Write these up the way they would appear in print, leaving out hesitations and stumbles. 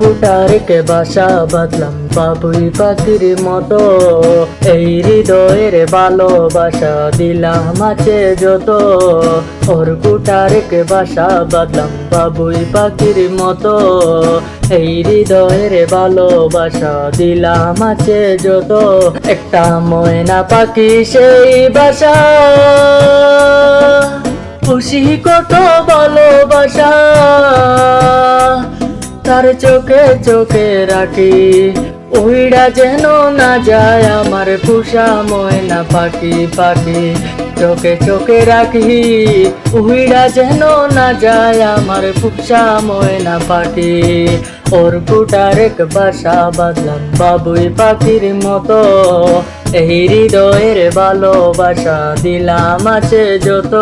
কুটারকে বাসা বাঁধলাম বাবুই পাখির মতো, এই হৃদয়ের ভালোবাসা দিলাম আছে যত। ওর কুটারকে বাসা বাঁধলাম বাবুই পাখির মতো, এই হৃদয়ের ভালোবাসা দিলাম আছে যত। একটা ময়না পাখি সেই বাসা, খুশি কত ভালোবাসা, তার চোখে চোখে রাখি উইড়া যেন না যায় আমার পুষা ময়না পাখি। পাখি চোখে চোখে রাখি উইড়া যেন না যায় আমার পুষা ময়না পাখি। ওর কুটারেক বাসা বাঁধলাম বাবুই পাখির মতো, এই হৃদয়ের ভালোবাসা দিলাম আছে যত।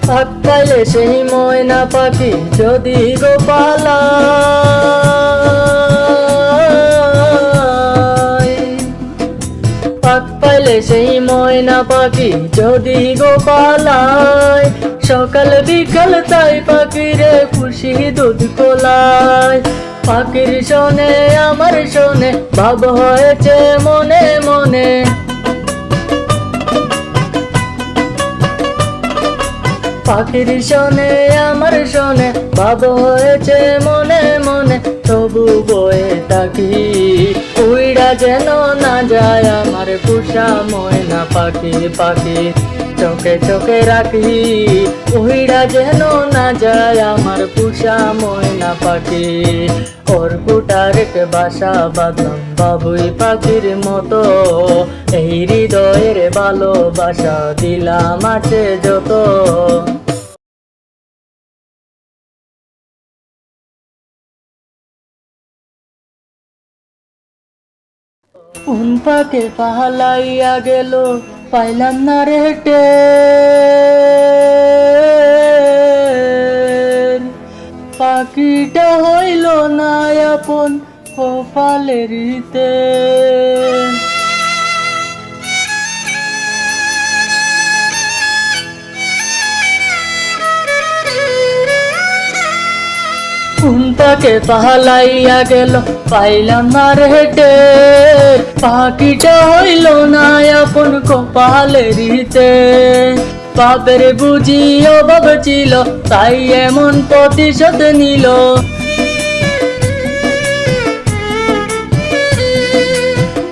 ফাঁক পাইলে সেই ময়না পাখি যদি গো পালায়, ফাঁক পাইলে সেই ময়না পাখি যদি গো পালায়, সকাল বিকাল তাই পাখিরে খুশি দুধ কোলায়। পাখির শোনে আমার শোনে ভাব হয়েছে মনে মনে, পাখির শোনে আমার শোনে ভাব হয়েছে মনে মনে, তবু বয়ে থাকি উইড়া যেন না যায় আমার পুষা ময়না পাখি। পাখি চোখে চোখে রাখি উইড়া যেন না যায় আমার পুষা ময়না পাখি। ওর কুটারকে বাসা বাঁধলাম বাবুই পাখির মতো, এই হৃদয়ের ভালোবাসা দিলাম আছে যত। কোন পাকে পাহালাইয়া গেল পাইলাম না রে টের, পাখিটা হইল না আপন কপালের হিতে। কোন পাকে পাহালাইয়া গেল পাইলাম না রে টের, পাখিটা হইল না আপন কপালের হিতে। বাপের বুঝি অভাব ছিল তাই এমন প্রতিশোধ নিল,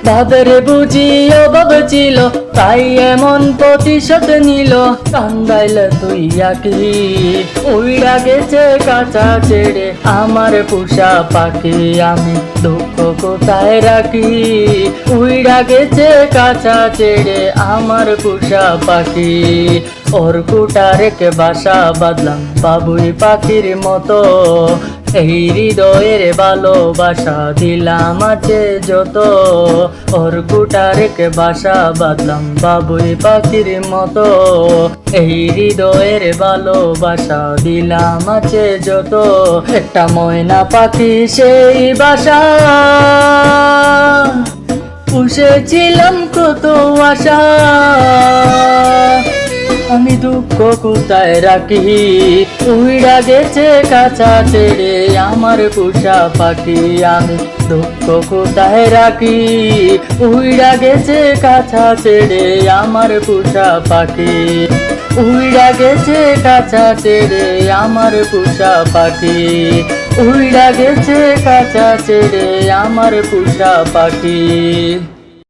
বাপের বুঝি অভাব ছিল তাই এমন প্রতিশোধ নিল। কান্দাইলে তুই আকি উইড়া গেছে কাঁচা ছেড়ে আমার পুষা পাখি, আমি দুঃখ কোথায় রাখি উইড়া গেছে কাঁচা ছেড়ে আমার পুষা পাখি। ওর কুটারেকে বাসা বাঁধলাম বাবুই পাখির মতো, এই হৃদয়ের ভালোবাসা দিলাম আছে যত। ওর কুটারকে বাসা বাঁধলাম বাবুই পাখির মতো, এই হৃদয়ের ভালোবাসা দিলাম আছে যত। একটা ময়না পাখি সেই বাসা, পুষেছিলাম কত আশা, আমি দুঃখ কোথায় রাখি উইড়া গেছে কাঁচা ছেড়ে আমার পুষা পাখি। আমি দুঃখ কোথায় রাখি উইড়া গেছে কাঁচা ছেড়ে আমার পুষা পাখি, উইড়া গেছে কাঁচা ছেড়ে আমার পুষা পাখি, উইড়া গেছে কাঁচা ছেড়ে আমার পুষা পাখি।